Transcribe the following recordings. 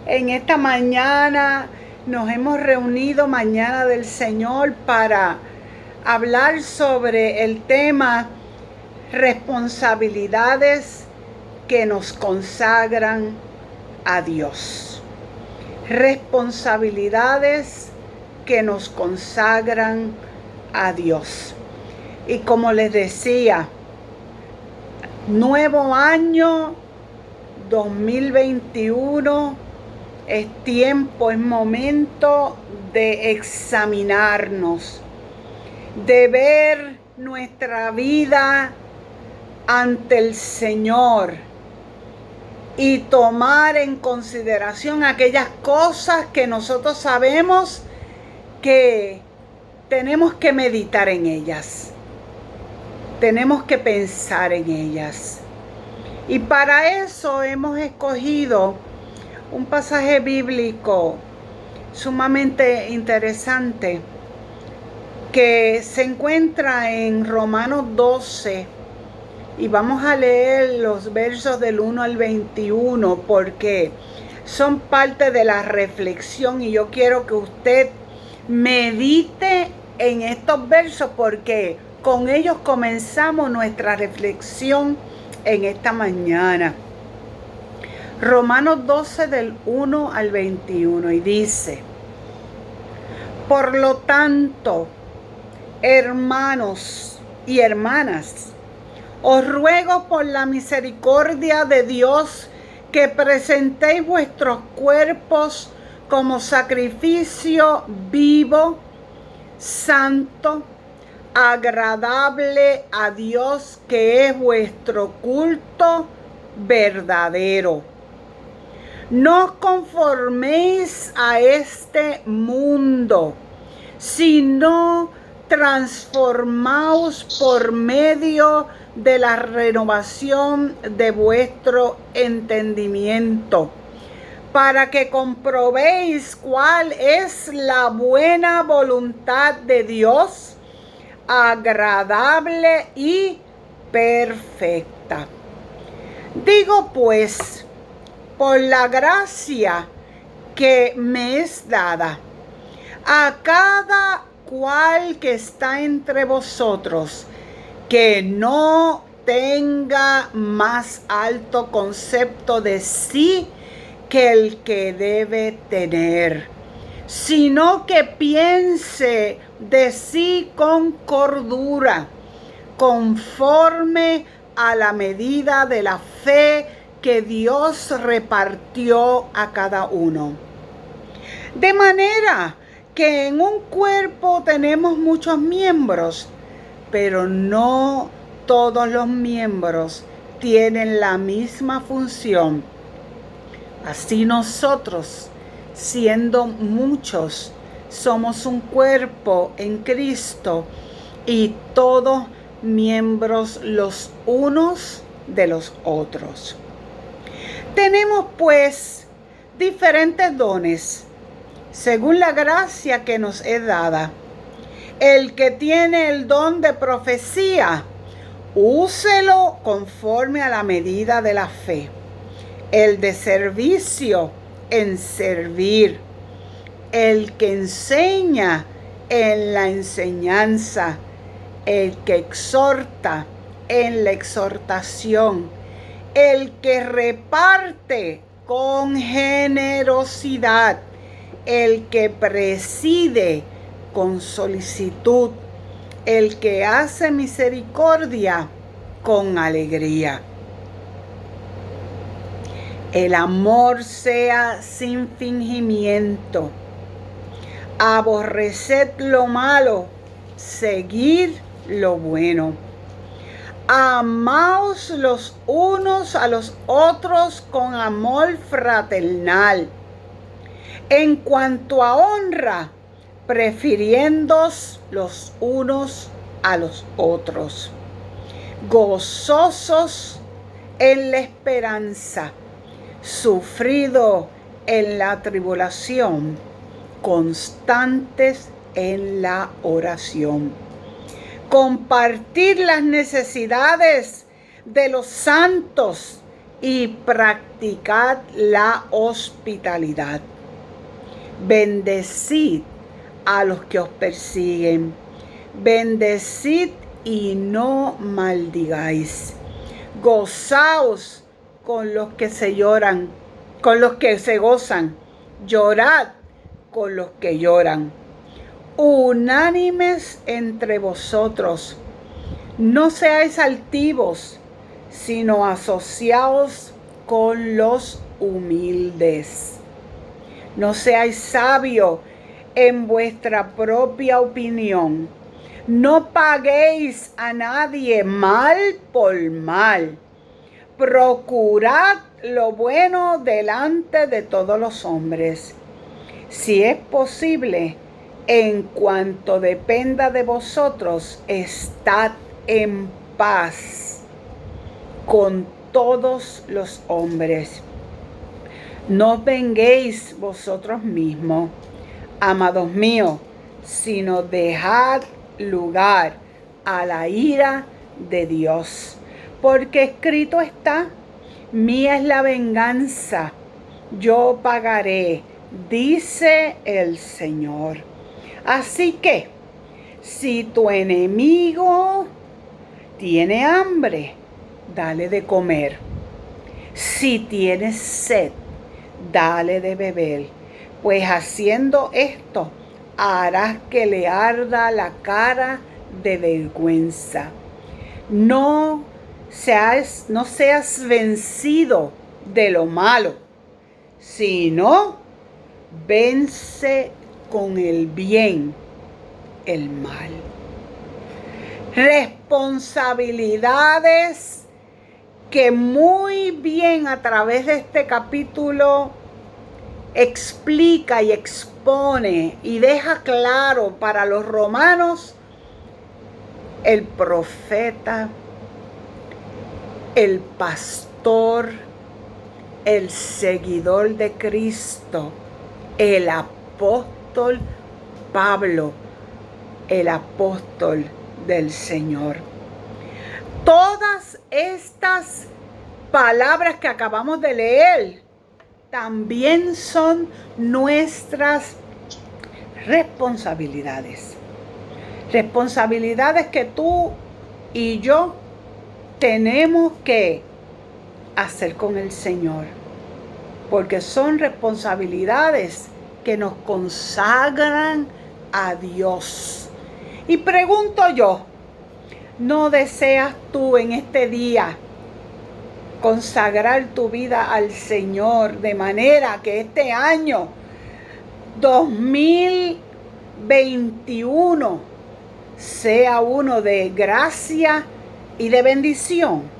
En esta mañana nos hemos reunido, Mañana del Señor, para hablar sobre el tema responsabilidades que nos consagran a Dios. Responsabilidades que nos consagran a Dios. Y como les decía, nuevo año 2021, es tiempo, es momento de examinarnos, de ver nuestra vida ante el Señor y tomar en consideración aquellas cosas que nosotros sabemos que tenemos que meditar en ellas, tenemos que pensar en ellas. Y para eso hemos escogido un pasaje bíblico sumamente interesante que se encuentra en Romanos 12, y vamos a leer los versos del 1 al 21 porque son parte de la reflexión y yo quiero que usted medite en estos versos porque con ellos comenzamos nuestra reflexión en esta mañana. Romanos 12 del 1 al 21 y dice: por lo tanto, hermanos y hermanas, os ruego por la misericordia de Dios que presentéis vuestros cuerpos como sacrificio vivo, santo, agradable a Dios, que es vuestro culto verdadero. No os conforméis a este mundo, sino transformaos por medio de la renovación de vuestro entendimiento, para que comprobéis cuál es la buena voluntad de Dios, agradable y perfecta. Digo pues, por la gracia que me es dada, a cada cual que está entre vosotros, que no tenga más alto concepto de sí que el que debe tener, sino que piense de sí con cordura, conforme a la medida de la fe que Dios repartió a cada uno. De manera que en un cuerpo tenemos muchos miembros, pero no todos los miembros tienen la misma función. Así nosotros, siendo muchos, somos un cuerpo en Cristo y todos miembros los unos de los otros. Tenemos pues diferentes dones según la gracia que nos es dada. El que tiene el don de profecía, úselo conforme a la medida de la fe. El de servicio, en servir. El que enseña, en la enseñanza. El que exhorta, en la exhortación. El que reparte con generosidad. El que preside con solicitud, el que hace misericordia con alegría. El amor sea sin fingimiento. Aborreced lo malo, seguid lo bueno. Amaos los unos a los otros con amor fraternal. En cuanto a honra, prefiriéndoos los unos a los otros, gozosos en la esperanza, sufrido en la tribulación, constantes en la oración. Compartir las necesidades de los santos y practicad la hospitalidad. Bendecid a los que os persiguen. Bendecid y no maldigáis. Gozaos con los que se lloran, con los que se gozan. Llorad con los que lloran. Unánimes entre vosotros. No seáis altivos, sino asociaos con los humildes. No seáis sabios en vuestra propia opinión. No paguéis a nadie mal por mal. Procurad lo bueno delante de todos los hombres. Si es posible, en cuanto dependa de vosotros, estad en paz con todos los hombres. No os venguéis vosotros mismos, amados míos, sino dejad lugar a la ira de Dios. Porque escrito está: mía es la venganza, yo pagaré, dice el Señor. Así que, si tu enemigo tiene hambre, dale de comer. Si tienes sed, dale de beber. Pues haciendo esto, harás que le arda la cara de vergüenza. No seas vencido de lo malo, sino vence con el bien el mal. Responsabilidades que muy bien a través de este capítulo explica y expone y deja claro para los romanos el profeta, el pastor, el seguidor de Cristo, el apóstol Pablo, el apóstol del Señor. Todas estas palabras que acabamos de leer también son nuestras responsabilidades. Responsabilidades que tú y yo tenemos que hacer con el Señor. Porque son responsabilidades que nos consagran a Dios. Y pregunto yo, ¿no deseas tú en este día consagrar tu vida al Señor de manera que este año 2021 sea uno de gracia y de bendición?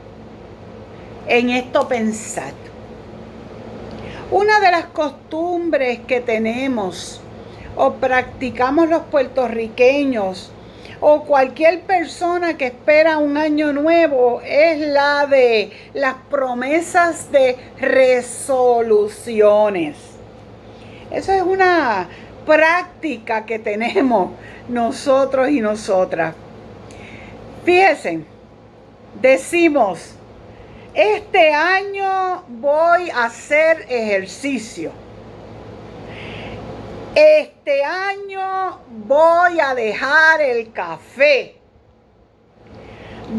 En esto pensad. Una de las costumbres que tenemos o practicamos los puertorriqueños o cualquier persona que espera un año nuevo es la de las promesas de resoluciones. Eso es una práctica que tenemos nosotros y nosotras. Fíjense, decimos: este año voy a hacer ejercicio. Este año voy a dejar el café.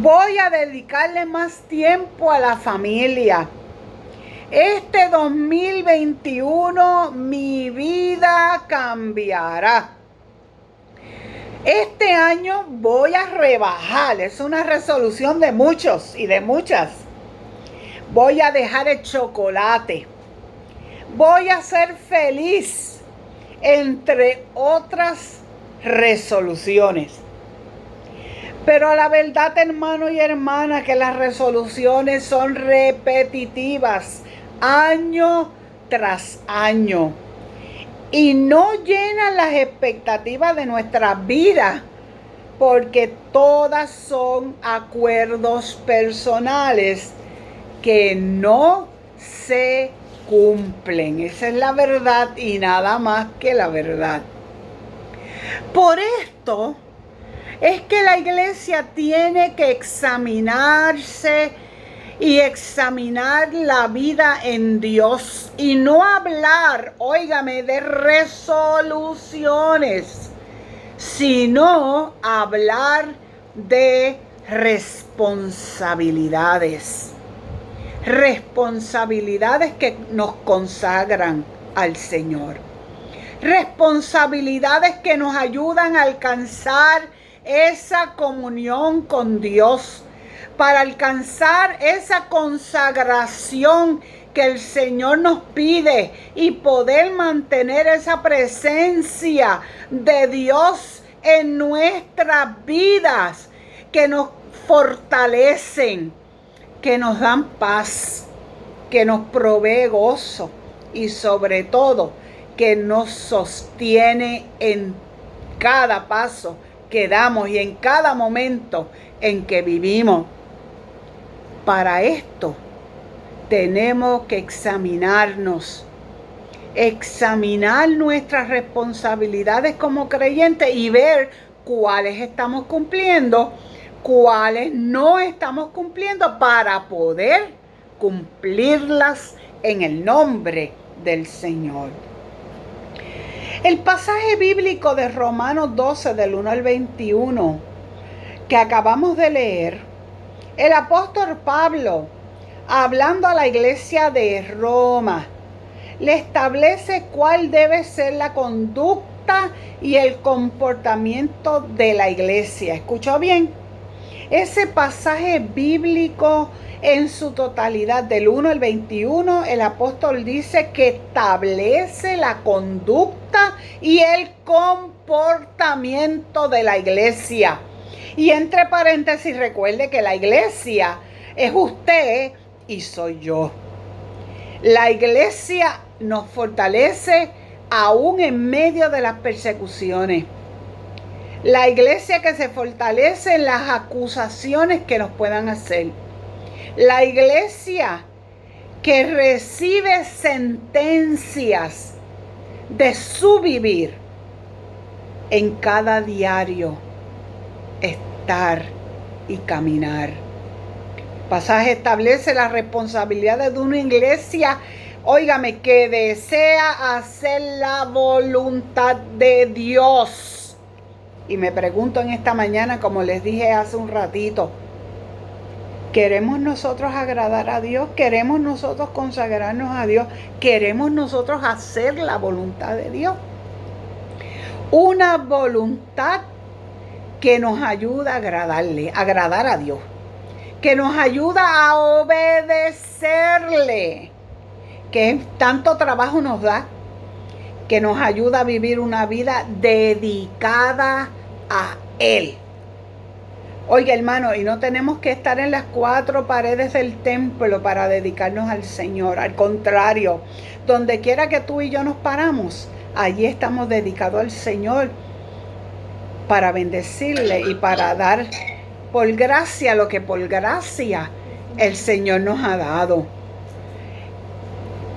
Voy a dedicarle más tiempo a la familia. Este 2021 mi vida cambiará. Este año voy a rebajar. Es una resolución de muchos y de muchas. Voy a dejar el chocolate. Voy a ser feliz. Entre otras resoluciones. Pero la verdad, hermano y hermana, que las resoluciones son repetitivas año tras año y no llenan las expectativas de nuestra vida, porque todas son acuerdos personales que no se cumplen. Esa es la verdad y nada más que la verdad. Por esto es que la iglesia tiene que examinarse y examinar la vida en Dios y no hablar, óigame, de resoluciones, sino hablar de responsabilidades. Responsabilidades que nos consagran al Señor. Responsabilidades que nos ayudan a alcanzar esa comunión con Dios, para alcanzar esa consagración que el Señor nos pide y poder mantener esa presencia de Dios en nuestras vidas, que nos fortalecen, que nos dan paz, que nos provee gozo y sobre todo que nos sostiene en cada paso que damos y en cada momento en que vivimos. Para esto tenemos que examinarnos, examinar nuestras responsabilidades como creyentes y ver cuáles estamos cumpliendo, cuáles no estamos cumpliendo, para poder cumplirlas en el nombre del Señor. El pasaje bíblico de Romanos 12, del 1 al 21, que acabamos de leer, el apóstol Pablo, hablando a la iglesia de Roma, le establece cuál debe ser la conducta y el comportamiento de la iglesia. ¿Escuchó bien? Ese pasaje bíblico en su totalidad, del 1 al 21, el apóstol dice que establece la conducta y el comportamiento de la iglesia. Y entre paréntesis, recuerde que la iglesia es usted y soy yo. La iglesia nos fortalece aún en medio de las persecuciones. La iglesia que se fortalece en las acusaciones que nos puedan hacer. La iglesia que recibe sentencias de su vivir en cada diario, estar y caminar. El pasaje establece las responsabilidades de una iglesia, óigame, que desea hacer la voluntad de Dios. Y me pregunto en esta mañana, como les dije hace un ratito, ¿queremos nosotros agradar a Dios? ¿Queremos nosotros consagrarnos a Dios? ¿Queremos nosotros hacer la voluntad de Dios? Una voluntad que nos ayuda a agradar a Dios, que nos ayuda a obedecerle, que tanto trabajo nos da, que nos ayuda a vivir una vida dedicada a Él. Oiga, hermano, y no tenemos que estar en las cuatro paredes del templo para dedicarnos al Señor. Al contrario, donde quiera que tú y yo nos paramos, allí estamos dedicados al Señor para bendecirle y para dar por gracia lo que por gracia el Señor nos ha dado.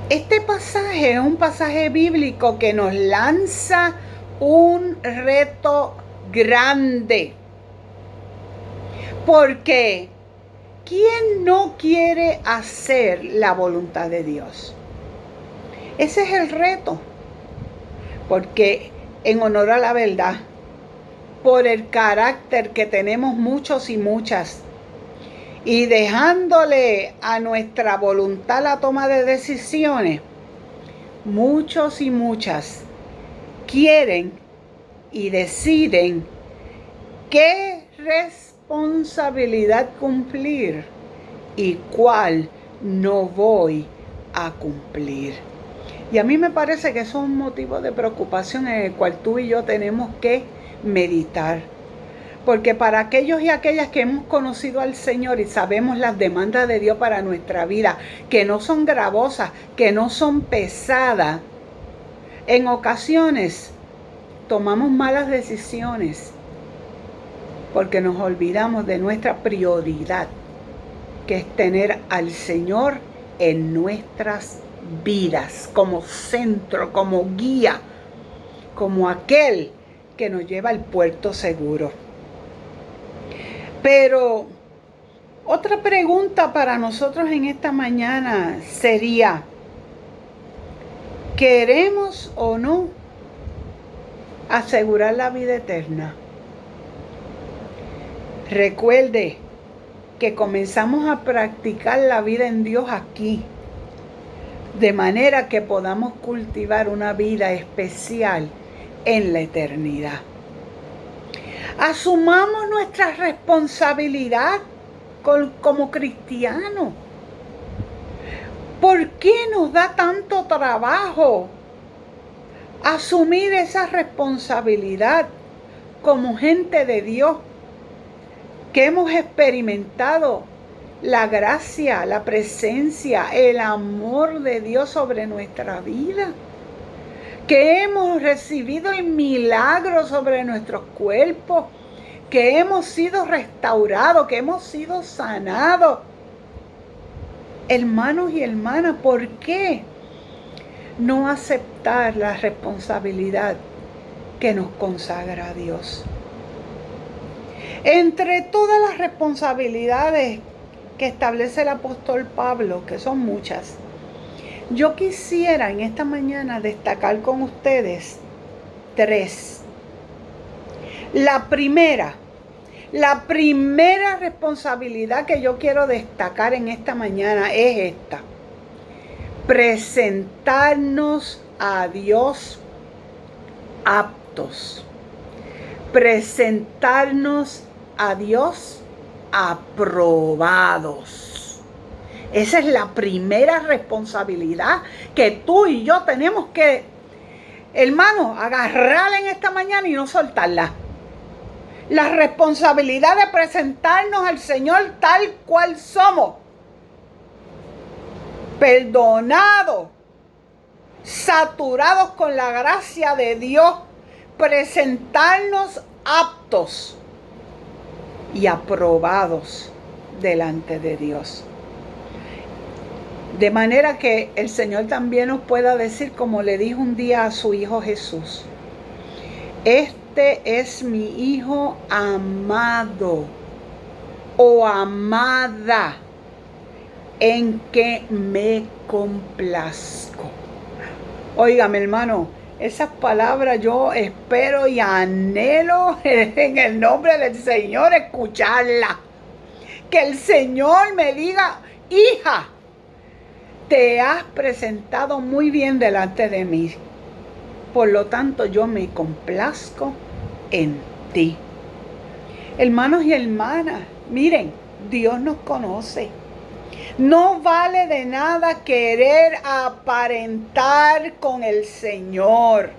Este pasaje es un pasaje bíblico que nos lanza un reto grande. Porque ¿quién no quiere hacer la voluntad de Dios? Ese es el reto. Porque en honor a la verdad, por el carácter que tenemos muchos y muchas, y dejándole a nuestra voluntad la toma de decisiones, muchos y muchas quieren y deciden qué responsabilidad cumplir y cuál no voy a cumplir. Y a mí me parece que eso es un motivo de preocupación en el cual tú y yo tenemos que meditar. Porque para aquellos y aquellas que hemos conocido al Señor y sabemos las demandas de Dios para nuestra vida, que no son gravosas, que no son pesadas, en ocasiones tomamos malas decisiones porque nos olvidamos de nuestra prioridad, que es tener al Señor en nuestras vidas, como centro, como guía, como aquel que nos lleva al puerto seguro. Pero Otra pregunta para nosotros en esta mañana sería, ¿queremos o no asegurar la vida eterna? Recuerde que comenzamos a practicar la vida en Dios aquí, de manera que podamos cultivar una vida especial en la eternidad. Asumamos nuestra responsabilidad como cristianos. ¿Por qué nos da tanto trabajo asumir esa responsabilidad como gente de Dios que hemos experimentado la gracia, la presencia, el amor de Dios sobre nuestra vida? Que hemos recibido el milagro sobre nuestros cuerpos, que hemos sido restaurados, que hemos sido sanados. Hermanos y hermanas, ¿por qué no aceptar la responsabilidad que nos consagra a Dios? Entre todas las responsabilidades que establece el apóstol Pablo, que son muchas, yo quisiera en esta mañana destacar con ustedes 3. La primera responsabilidad que yo quiero destacar en esta mañana es esta: presentarnos a Dios aptos. Presentarnos a Dios aprobados. Esa es la primera responsabilidad que tú y yo tenemos que, hermano, agarrarla en esta mañana y no soltarla. La responsabilidad de presentarnos al Señor tal cual somos. Perdonados, saturados con la gracia de Dios. Presentarnos aptos y aprobados delante de Dios. De manera que el Señor también nos pueda decir, como le dijo un día a su Hijo Jesús: este es mi Hijo amado o amada, en que me complazco. Óigame, hermano, esas palabras yo espero y anhelo en el nombre del Señor escucharlas. Que el Señor me diga: hija, te has presentado muy bien delante de mí. Por lo tanto, yo me complazco en ti. Hermanos y hermanas, miren, Dios nos conoce. No vale de nada querer aparentar con el Señor.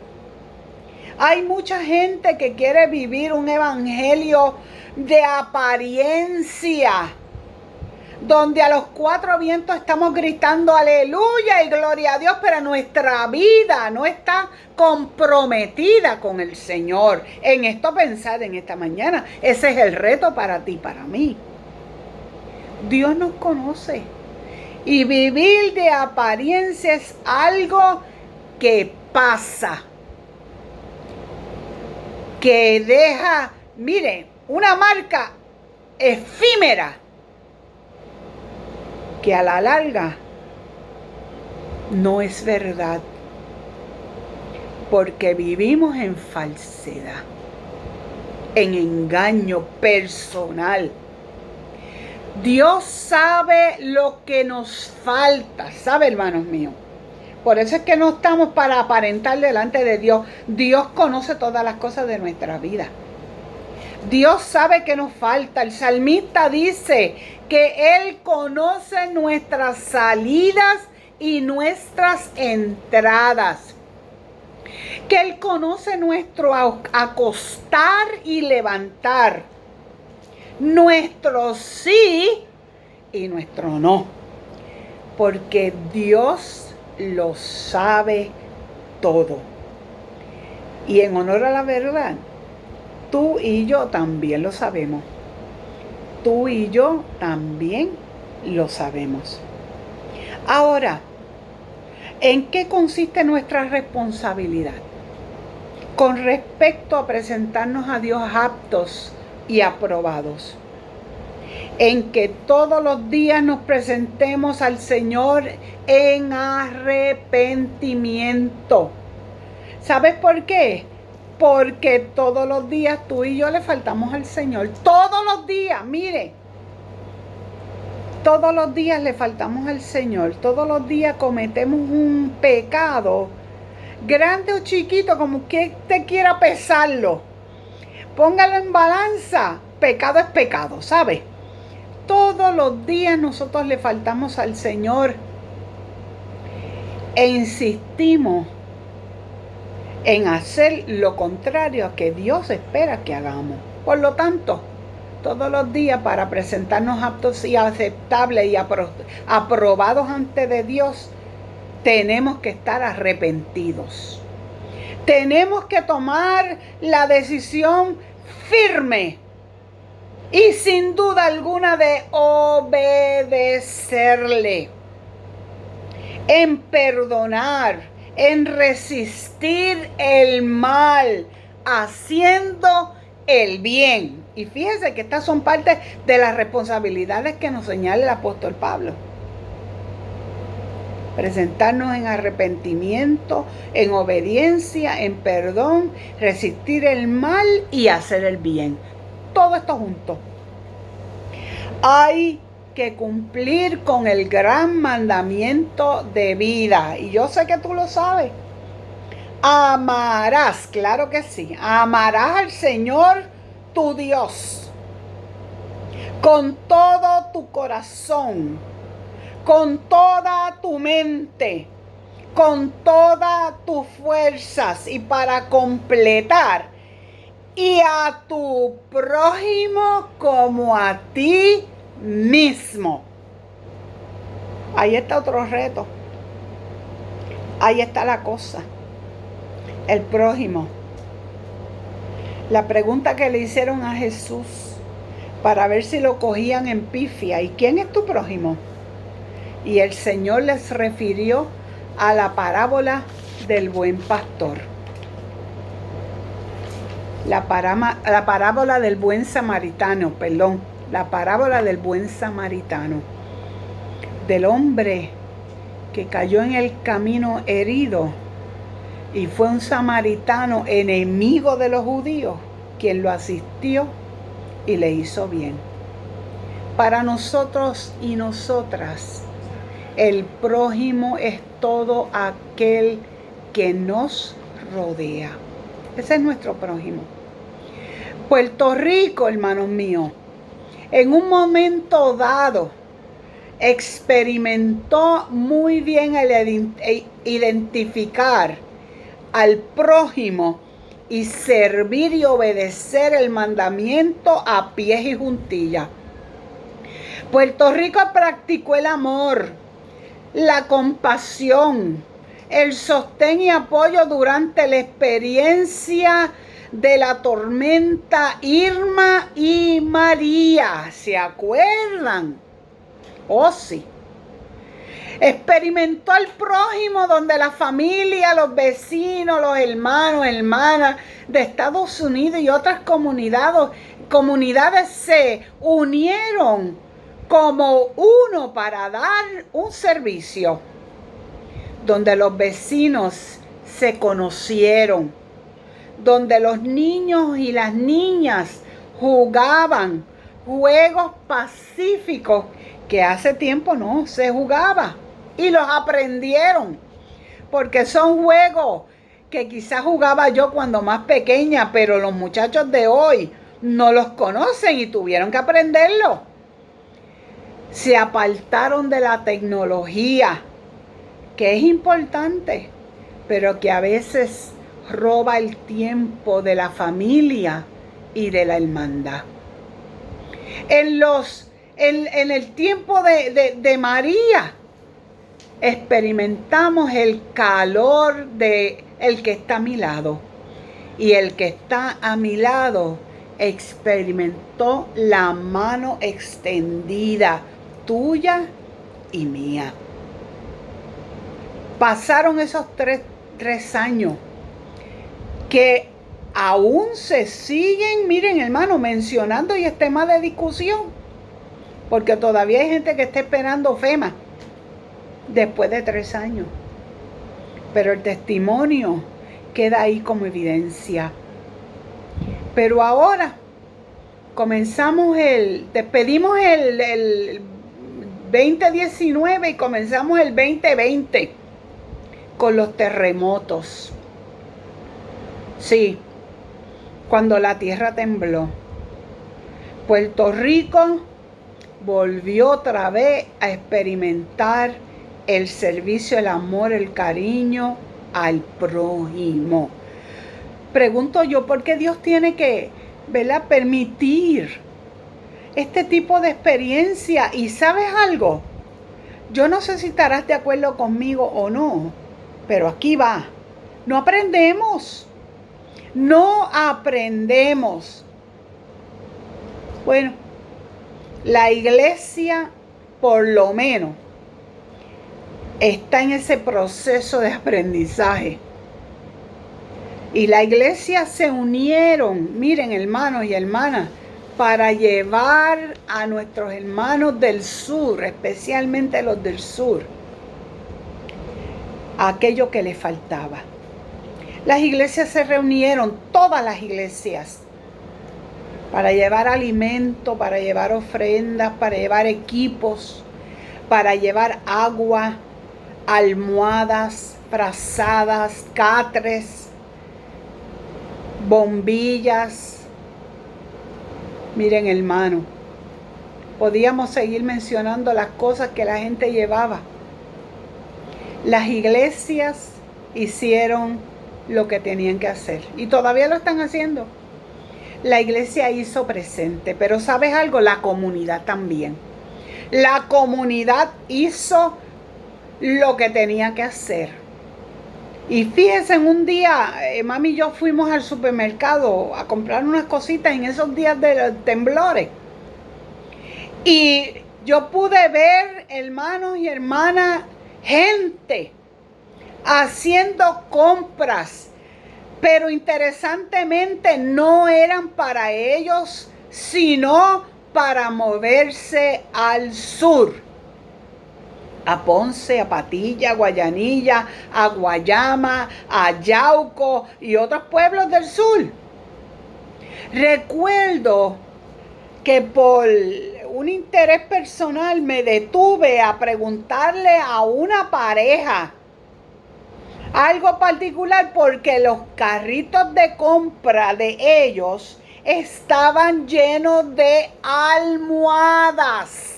Hay mucha gente que quiere vivir un evangelio de apariencia, donde a los 4 vientos estamos gritando aleluya y gloria a Dios, pero nuestra vida no está comprometida con el Señor. En esto pensad en esta mañana. Ese es el reto para ti, para mí. Dios nos conoce. Y vivir de apariencia es algo que pasa, que deja, miren, una marca efímera, que a la larga no es verdad, porque vivimos en falsedad, en engaño personal. Dios sabe lo que nos falta, ¿sabe, hermanos míos? Por eso es que no estamos para aparentar delante de Dios. Dios conoce todas las cosas de nuestra vida. Dios sabe que nos falta. El salmista dice que Él conoce nuestras salidas y nuestras entradas. Que Él conoce nuestro acostar y levantar. Nuestro sí y nuestro no. Porque Dios lo sabe todo. Y en honor a la verdad, tú y yo también lo sabemos. Tú y yo también lo sabemos. Ahora, ¿en qué consiste nuestra responsabilidad con respecto a presentarnos a Dios aptos y aprobados? en que todos los días nos presentemos al Señor en arrepentimiento. ¿Sabes por qué? Porque todos los días tú y yo le faltamos al Señor. Todos los días, mire. Todos los días le faltamos al Señor. Todos los días cometemos un pecado, grande o chiquito, como que te quiera pesarlo. Póngalo en balanza. Pecado es pecado, ¿sabe? Todos los días nosotros le faltamos al Señor e insistimos en hacer lo contrario a que Dios espera que hagamos. Por lo tanto, todos los días, para presentarnos aptos y aceptables y aprobados ante de Dios, tenemos que estar arrepentidos. Tenemos que tomar la decisión firme y sin duda alguna de obedecerle, en perdonar, en resistir el mal, haciendo el bien. Y fíjense que estas son parte de las responsabilidades que nos señala el apóstol Pablo. Presentarnos en arrepentimiento, en obediencia, en perdón, resistir el mal y hacer el bien. Todo esto junto. Hay que cumplir con el gran mandamiento de vida. Y yo sé que tú lo sabes. Amarás, claro que sí. Amarás al Señor tu Dios con todo tu corazón, con toda tu mente, con todas tus fuerzas, y para completar, y a tu prójimo como a ti mismo. Ahí está otro reto. Ahí está la cosa. El prójimo. La pregunta que le hicieron a Jesús para ver si lo cogían en pifia: ¿y quién es tu prójimo? Y el Señor les refirió a la parábola del buen pastor. La parábola del buen samaritano, la parábola del buen samaritano, del hombre que cayó en el camino herido y fue un samaritano enemigo de los judíos quien lo asistió y le hizo bien. Para nosotros y nosotras, el prójimo es todo aquel que nos rodea. Ese es nuestro prójimo. Puerto Rico, hermanos míos, en un momento dado experimentó muy bien el identificar al prójimo y servir y obedecer el mandamiento a pies y juntillas. Puerto Rico practicó el amor, la compasión, el sostén y apoyo durante la experiencia de la tormenta Irma y María. ¿Se acuerdan? Oh, sí. Experimentó al prójimo, donde la familia, los vecinos, los hermanos, hermanas de Estados Unidos y otras comunidades se unieron como uno para dar un servicio, donde los vecinos se conocieron, donde los niños y las niñas jugaban juegos pacíficos que hace tiempo no se jugaba, y los aprendieron, porque son juegos que quizás jugaba yo cuando más pequeña, pero los muchachos de hoy no los conocen y tuvieron que aprenderlo. Se apartaron de la tecnología, que es importante, pero que a veces roba el tiempo de la familia y de la hermandad. En el tiempo de María, experimentamos el calor de el que está a mi lado. Y el que está a mi lado experimentó la mano extendida, tuya y mía. Pasaron esos tres años que aún se siguen, miren hermano, mencionando, y es tema de discusión. porque todavía hay gente que está esperando FEMA después de 3 años. Pero el testimonio queda ahí como evidencia. Pero ahora despedimos el 2019 y comenzamos el 2020 con los terremotos. Sí, cuando la tierra tembló. Puerto Rico volvió otra vez a experimentar el servicio, el amor, el cariño al prójimo. Pregunto yo, ¿por qué Dios tiene que, ¿verdad?, permitir este tipo de experiencia? Y ¿sabes algo? Yo no sé si estarás de acuerdo conmigo o no, pero aquí va. No aprendemos. Bueno, la iglesia, por lo menos, está en ese proceso de aprendizaje. Y la iglesia se unieron, miren, hermanos y hermanas, para llevar a nuestros hermanos del sur, especialmente los del sur, aquello que les faltaba. Las iglesias se reunieron, todas las iglesias, para llevar alimento, para llevar ofrendas, para llevar equipos, para llevar agua, almohadas, frazadas, catres, bombillas. Miren, hermano, podíamos seguir mencionando las cosas que la gente llevaba. Las iglesias hicieron lo que tenían que hacer y todavía lo están haciendo. La iglesia hizo presente, pero ¿sabes algo? La comunidad también. La comunidad hizo lo que tenía que hacer. Y fíjense, un día, mami y yo fuimos al supermercado a comprar unas cositas en esos días de los temblores. Y yo pude ver, hermanos y hermanas, gente haciendo compras. Pero interesantemente no eran para ellos, sino para moverse al sur. A Ponce, a Patilla, a Guayanilla, a Guayama, a Yauco y otros pueblos del sur. Recuerdo que por un interés personal me detuve a preguntarle a una pareja algo particular, porque los carritos de compra de ellos estaban llenos de almohadas.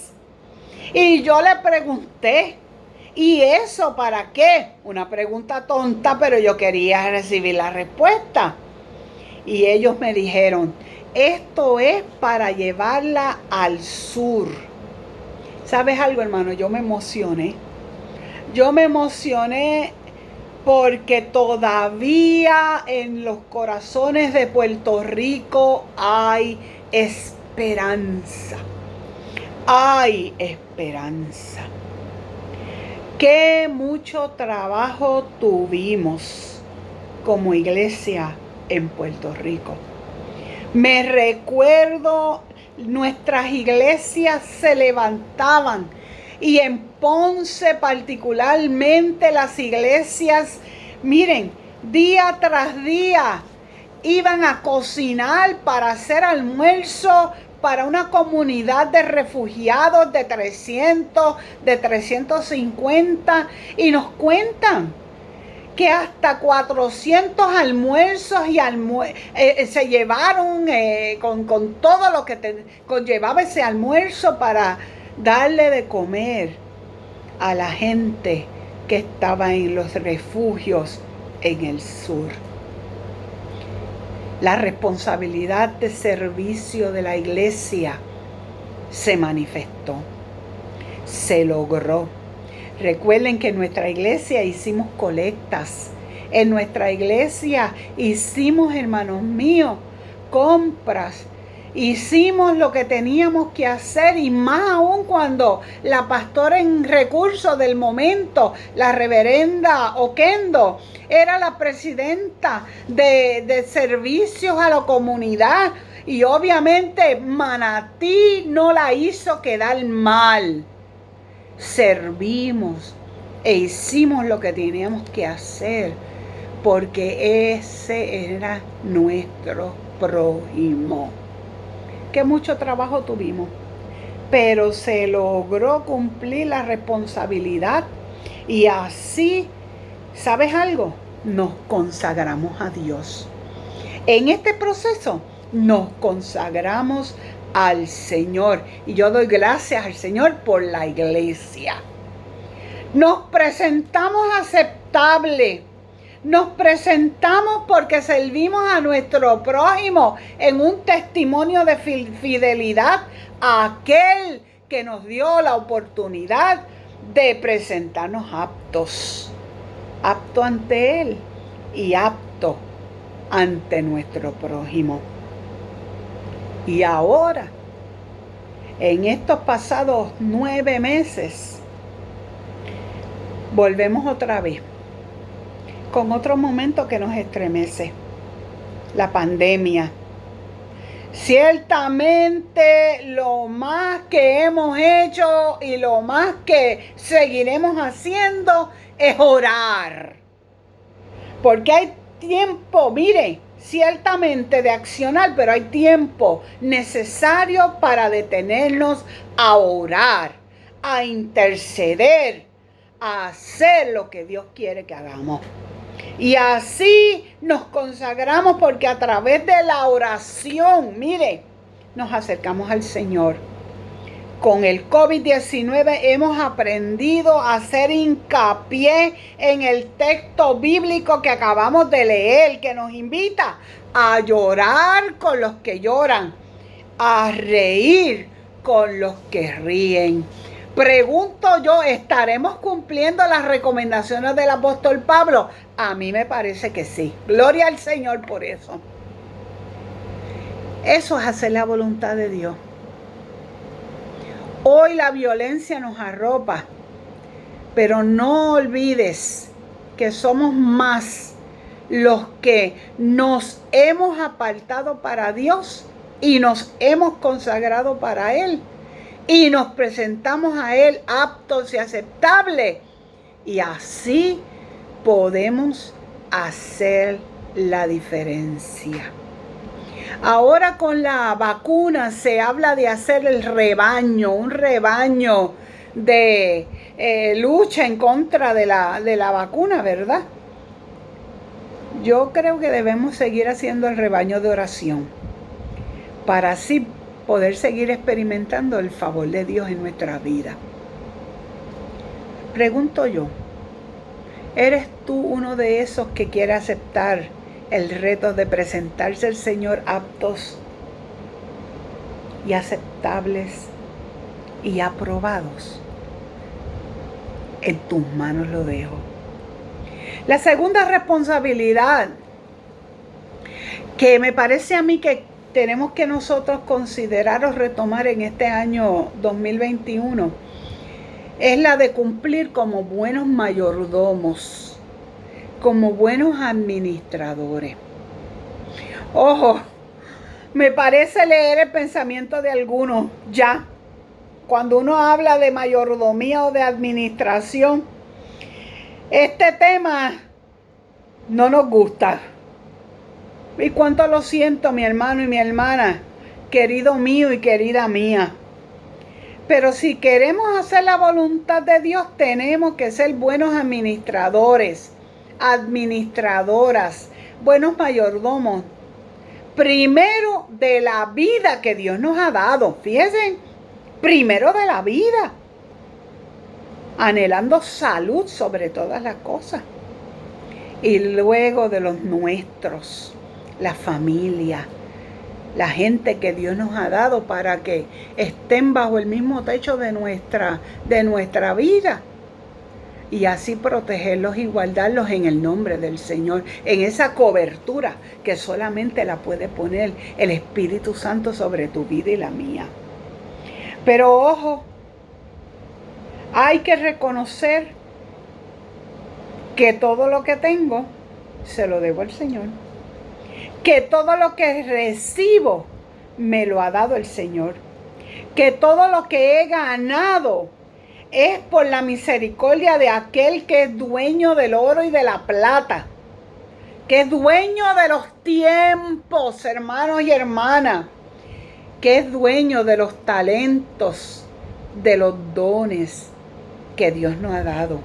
Y yo le pregunté, ¿y eso para qué? Una pregunta tonta, pero yo quería recibir la respuesta. Y ellos me dijeron, esto es para llevarla al sur. ¿Sabes algo, hermano? Yo me emocioné porque todavía en los corazones de Puerto Rico hay esperanza. Hay esperanza. Qué mucho trabajo tuvimos como iglesia en Puerto Rico. Me recuerdo, nuestras iglesias se levantaban, y en Ponce particularmente las iglesias, miren, día tras día iban a cocinar para hacer almuerzo para una comunidad de refugiados de 300, de 350, y nos cuentan que hasta 400 almuerzos y se llevaron con todo lo que conllevaba ese almuerzo para darle de comer a la gente que estaba en los refugios en el sur. La responsabilidad de servicio de la iglesia se manifestó, se logró. Recuerden que en nuestra iglesia hicimos colectas. En nuestra iglesia hicimos, hermanos míos, compras Hicimos lo que teníamos que hacer, y más aún cuando la pastora en recurso del momento, la reverenda Oquendo, era la presidenta de servicios a la comunidad, y obviamente Manatí no la hizo quedar mal. Servimos e hicimos lo que teníamos que hacer, porque ese era nuestro prójimo. Que mucho trabajo tuvimos, pero se logró cumplir la responsabilidad, y así, ¿sabes algo? Nos consagramos a Dios. En este proceso nos consagramos al Señor, y yo doy gracias al Señor por la iglesia. Nos presentamos aceptables. Nos presentamos porque servimos a nuestro prójimo en un testimonio de fidelidad a aquel que nos dio la oportunidad de presentarnos aptos ante Él y apto ante nuestro prójimo. Y ahora, en estos pasados 9 meses, volvemos otra vez con otro momento que nos estremece: la pandemia. Ciertamente lo más que hemos hecho y lo más que seguiremos haciendo es orar. Porque hay tiempo, mire, ciertamente de accionar, pero hay tiempo necesario para detenernos a orar, a interceder, a hacer lo que Dios quiere que hagamos. Y así nos consagramos, porque a través de la oración, mire, nos acercamos al Señor. Con el COVID-19 hemos aprendido a hacer hincapié en el texto bíblico que acabamos de leer, que nos invita a llorar con los que lloran, a reír con los que ríen. Pregunto yo, ¿estaremos cumpliendo las recomendaciones del apóstol Pablo? A mí me parece que sí. Gloria al Señor por eso. Eso es hacer la voluntad de Dios. Hoy la violencia nos arropa, pero no olvides que somos más los que nos hemos apartado para Dios y nos hemos consagrado para Él. Y nos presentamos a Él aptos y aceptables. Y así podemos hacer la diferencia. Ahora con la vacuna se habla de hacer el rebaño, un rebaño de lucha en contra de la vacuna, ¿verdad? Yo creo que debemos seguir haciendo el rebaño de oración para así poder seguir experimentando el favor de Dios en nuestra vida. Pregunto yo, ¿eres tú uno de esos que quiere aceptar el reto de presentarse al Señor aptos y aceptables y aprobados? En tus manos lo dejo. La segunda responsabilidad que me parece a mí que tenemos que nosotros considerar o retomar en este año 2021 es la de cumplir como buenos mayordomos, como buenos administradores. Ojo, me parece leer el pensamiento de algunos ya. Cuando uno habla de mayordomía o de administración, este tema no nos gusta. Y cuánto lo siento, mi hermano y mi hermana, querido mío y querida mía. Pero si queremos hacer la voluntad de Dios, tenemos que ser buenos administradores, administradoras, buenos mayordomos. Primero de la vida que Dios nos ha dado. Fíjense, primero de la vida. Anhelando salud sobre todas las cosas. Y luego de los nuestros. La familia, la gente que Dios nos ha dado para que estén bajo el mismo techo de nuestra vida. y así protegerlos y guardarlos en el nombre del Señor, en esa cobertura que solamente la puede poner el Espíritu Santo sobre tu vida y la mía. Pero ojo, hay que reconocer que todo lo que tengo se lo debo al Señor, que todo lo que recibo me lo ha dado el Señor, que todo lo que he ganado es por la misericordia de aquel que es dueño del oro y de la plata, que es dueño de los tiempos, hermanos y hermanas, que es dueño de los talentos, de los dones que Dios nos ha dado,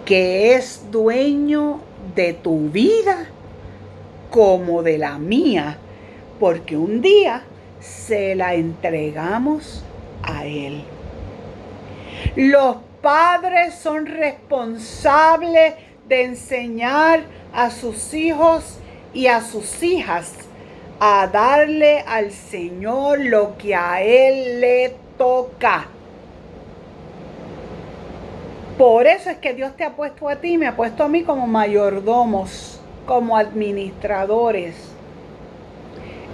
que es dueño de tu vida como de la mía, porque un día se la entregamos a Él. Los padres son responsables de enseñar a sus hijos y a sus hijas a darle al Señor lo que a Él le toca. Por eso es que Dios te ha puesto a ti, me ha puesto a mí como mayordomos, como administradores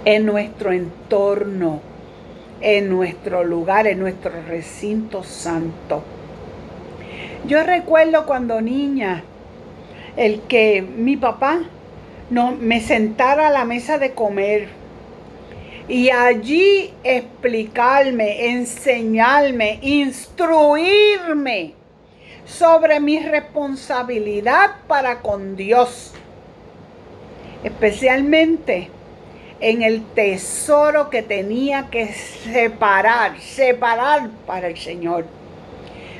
en nuestro entorno, en nuestro lugar, en nuestro recinto santo. Yo recuerdo cuando niña, el que mi papá me sentara a la mesa de comer y allí explicarme, enseñarme, instruirme sobre mi responsabilidad para con Dios, especialmente en el tesoro que tenía que separar para el Señor.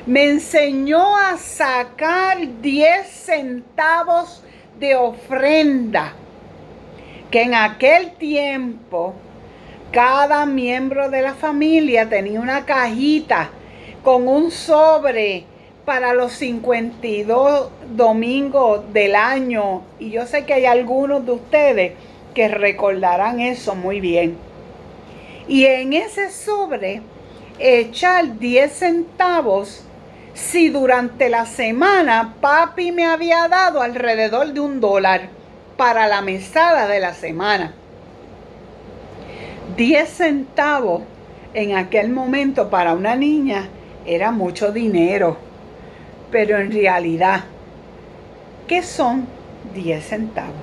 Me enseñó a sacar 10 centavos de ofrenda, que en aquel tiempo cada miembro de la familia tenía una cajita con un sobre para los 52 domingos del año. Y yo sé que hay algunos de ustedes que recordarán eso muy bien. Y en ese sobre echar 10 centavos si durante la semana papi me había dado alrededor de $1 para la mesada de la semana. 10 centavos en aquel momento para una niña era mucho dinero. Pero en realidad, ¿qué son 10 centavos?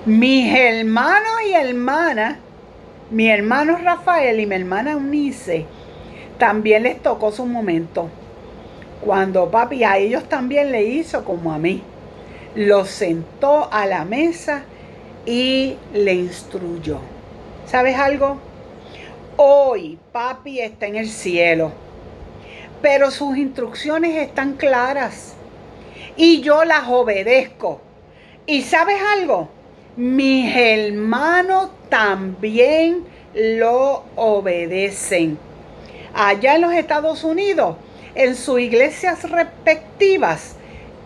Mis hermanos y hermanas, mi hermano Rafael y mi hermana Eunice, también les tocó su momento. Cuando papi a ellos también le hizo como a mí. Los sentó a la mesa y le instruyó. ¿Sabes algo? Hoy papi está en el cielo, pero sus instrucciones están claras y yo las obedezco. ¿Y sabes algo? Mis hermanos también lo obedecen. Allá en los Estados Unidos, en sus iglesias respectivas,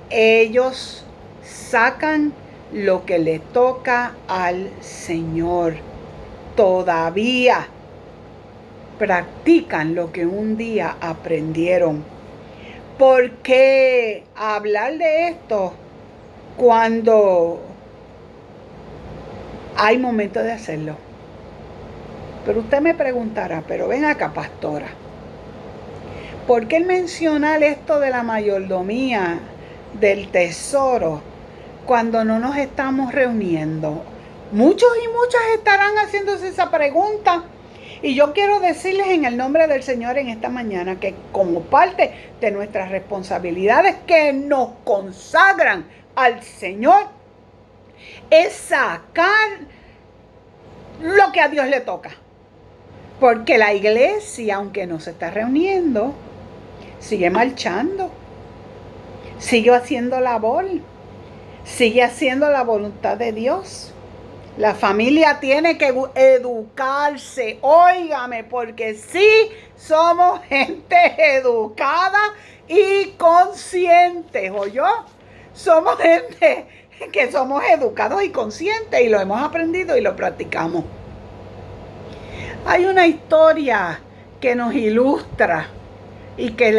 ellos sacan lo que le toca al Señor. Todavía practican lo que un día aprendieron. ¿Por qué hablar de esto cuando hay momento de hacerlo? Pero usted me preguntará, pero ven acá, pastora, ¿por qué el mencionar esto de la mayordomía del tesoro cuando no nos estamos reuniendo? Muchos y muchas estarán haciéndose esa pregunta. Y yo quiero decirles en el nombre del Señor en esta mañana que como parte de nuestras responsabilidades que nos consagran al Señor es sacar lo que a Dios le toca. Porque la iglesia, aunque no se está reuniendo, sigue marchando, sigue haciendo labor, sigue haciendo la voluntad de Dios. La familia tiene que educarse, óigame, porque sí somos gente educada y consciente, ¿oyó? Somos gente que somos educados y conscientes y lo hemos aprendido y lo practicamos. Hay una historia que nos ilustra y que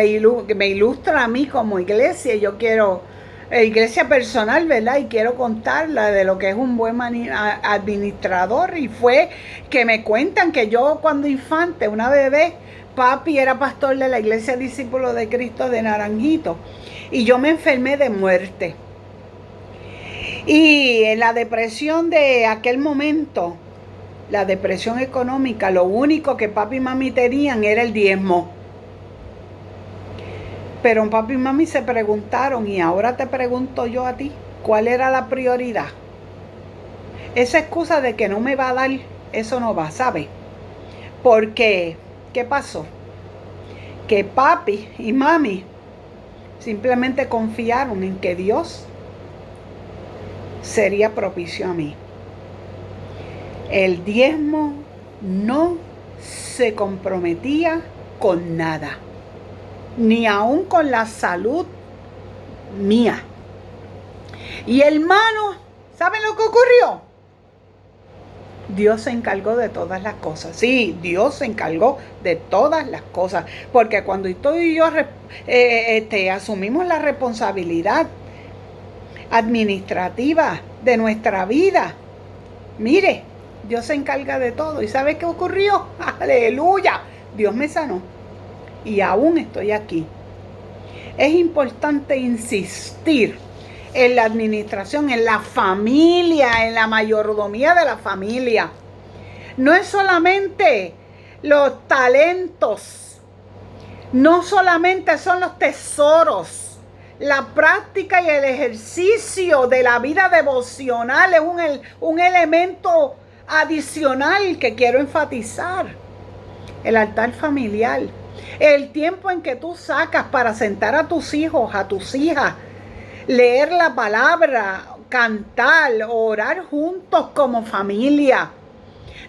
me ilustra a mí como iglesia. Yo quiero, iglesia personal, ¿verdad? Y quiero contarla de lo que es un buen administrador. Y fue que me cuentan que yo cuando infante, una bebé, papi era pastor de la iglesia Discípulos de Cristo de Naranjito. Y yo me enfermé de muerte. Y en la depresión de aquel momento, la depresión económica, lo único que papi y mami tenían era el diezmo. Pero papi y mami se preguntaron, y ahora te pregunto yo a ti, ¿cuál era la prioridad? Esa excusa de que no me va a dar, eso no va, ¿sabes? Porque, ¿qué pasó? Que papi y mami simplemente confiaron en que Dios sería propicio a mí. El diezmo no se comprometía con nada, ni aún con la salud mía. Y hermano, ¿saben lo que ocurrió? Dios se encargó de todas las cosas. Sí, Dios se encargó de todas las cosas. Porque cuando tú y yo asumimos la responsabilidad administrativa de nuestra vida, mire, Dios se encarga de todo. ¿Y sabe qué ocurrió? ¡Aleluya! Dios me sanó. Y aún estoy aquí. Es importante insistir en la administración, en la familia, en la mayordomía de la familia. No es solamente los talentos, no solamente son los tesoros. La práctica y el ejercicio de la vida devocional es un elemento adicional que quiero enfatizar. El altar familiar, el tiempo en que tú sacas para sentar a tus hijos, a tus hijas, leer la palabra, cantar, orar juntos como familia.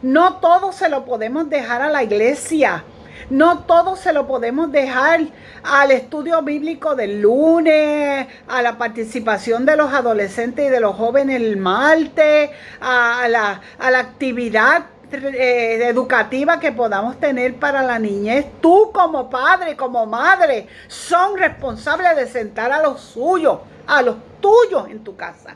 No todo se lo podemos dejar a la iglesia. No todo se lo podemos dejar al estudio bíblico del lunes, a la participación de los adolescentes y de los jóvenes el martes, a la actividad educativa que podamos tener para la niñez. Tú como padre, como madre, son responsables de sentar a los suyos, a los tuyos en tu casa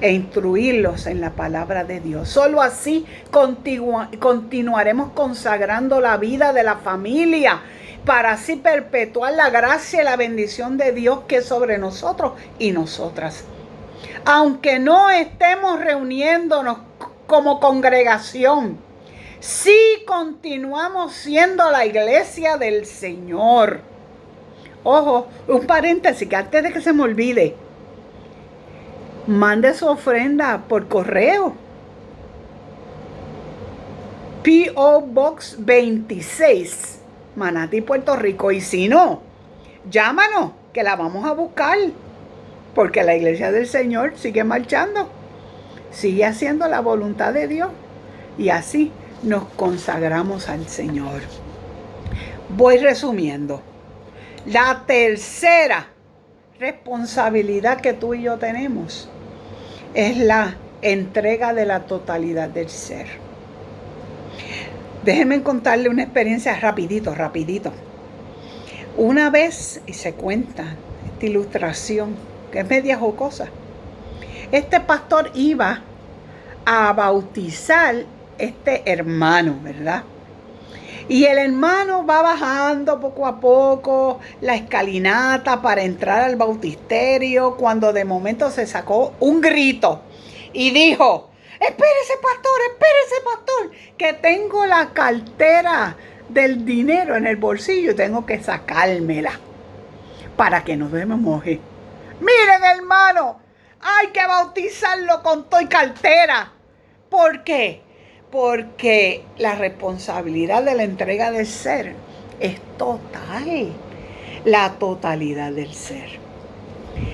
e instruirlos en la palabra de Dios. Solo así continuaremos consagrando la vida de la familia para así perpetuar la gracia y la bendición de Dios que es sobre nosotros y nosotras. Aunque no estemos reuniéndonos como congregación, sí continuamos siendo la iglesia del Señor. Ojo, un paréntesis, que antes de que se me olvide, mande su ofrenda por correo. P.O. Box 26, Manatí, Puerto Rico. Y si no, llámanos, que la vamos a buscar. Porque la iglesia del Señor sigue marchando. Sigue haciendo la voluntad de Dios. Y así nos consagramos al Señor. Voy resumiendo. La tercera responsabilidad que tú y yo tenemos es la entrega de la totalidad del ser. Déjenme contarle una experiencia rapidito. Una vez, y se cuenta esta ilustración, que es media jocosa, este pastor iba a bautizar este hermano, ¿verdad? Y el hermano va bajando poco a poco la escalinata para entrar al bautisterio, cuando de momento se sacó un grito y dijo: espérese pastor, que tengo la cartera del dinero en el bolsillo y tengo que sacármela para que no se me moje. Miren, hermano, hay que bautizarlo con todo y cartera. ¿Por qué? Porque la responsabilidad de la entrega del ser es total, la totalidad del ser.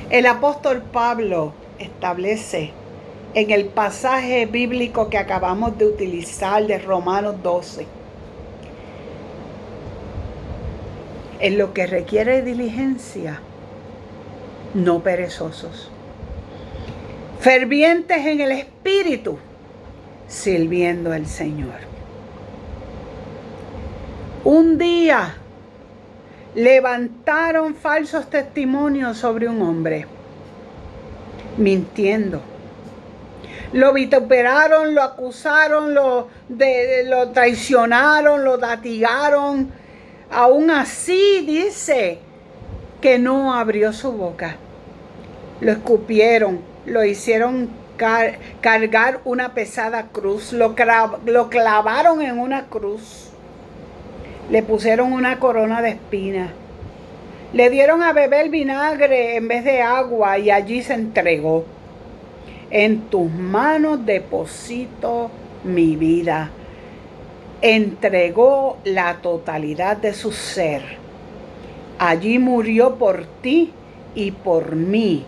El apóstol Pablo establece en el pasaje bíblico que acabamos de utilizar de Romanos 12, en lo que requiere diligencia, no perezosos, fervientes en el espíritu, sirviendo al Señor. Un día levantaron falsos testimonios sobre un hombre, mintiendo. Lo vituperaron, lo acusaron, lo traicionaron, lo latigaron. Aún así dice que no abrió su boca. Lo escupieron, lo hicieron cargar una pesada cruz, lo clavaron en una cruz, le pusieron una corona de espinas, le dieron a beber vinagre en vez de agua y allí se entregó. En tus manos deposito mi vida. Entregó la totalidad de su ser. Allí murió por ti y por mí.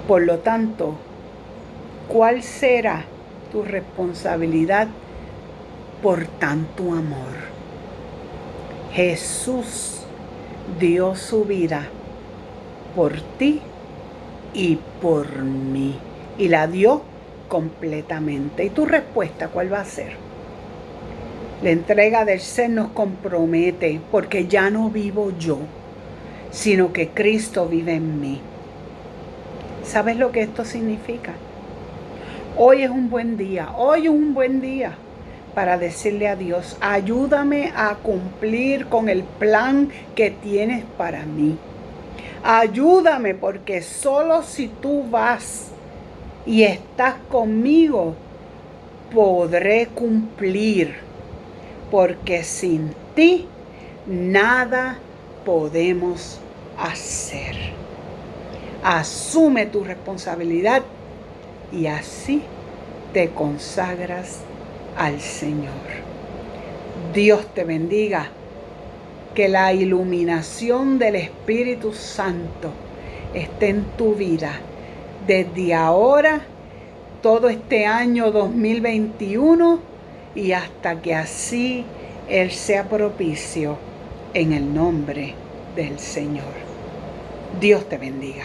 Por lo tanto, ¿cuál será tu responsabilidad por tanto amor? Jesús dio su vida por ti y por mí. Y la dio completamente. ¿Y tu respuesta cuál va a ser? La entrega del ser nos compromete, porque ya no vivo yo, sino que Cristo vive en mí. ¿Sabes lo que esto significa? Hoy es un buen día, hoy es un buen día para decirle a Dios, ayúdame a cumplir con el plan que tienes para mí. Ayúdame, porque solo si tú vas y estás conmigo, podré cumplir, porque sin ti nada podemos hacer. Asume tu responsabilidad y así te consagras al Señor. Dios te bendiga. Que la iluminación del Espíritu Santo esté en tu vida desde ahora, todo este año 2021 y hasta que así Él sea propicio, en el nombre del Señor. Dios te bendiga.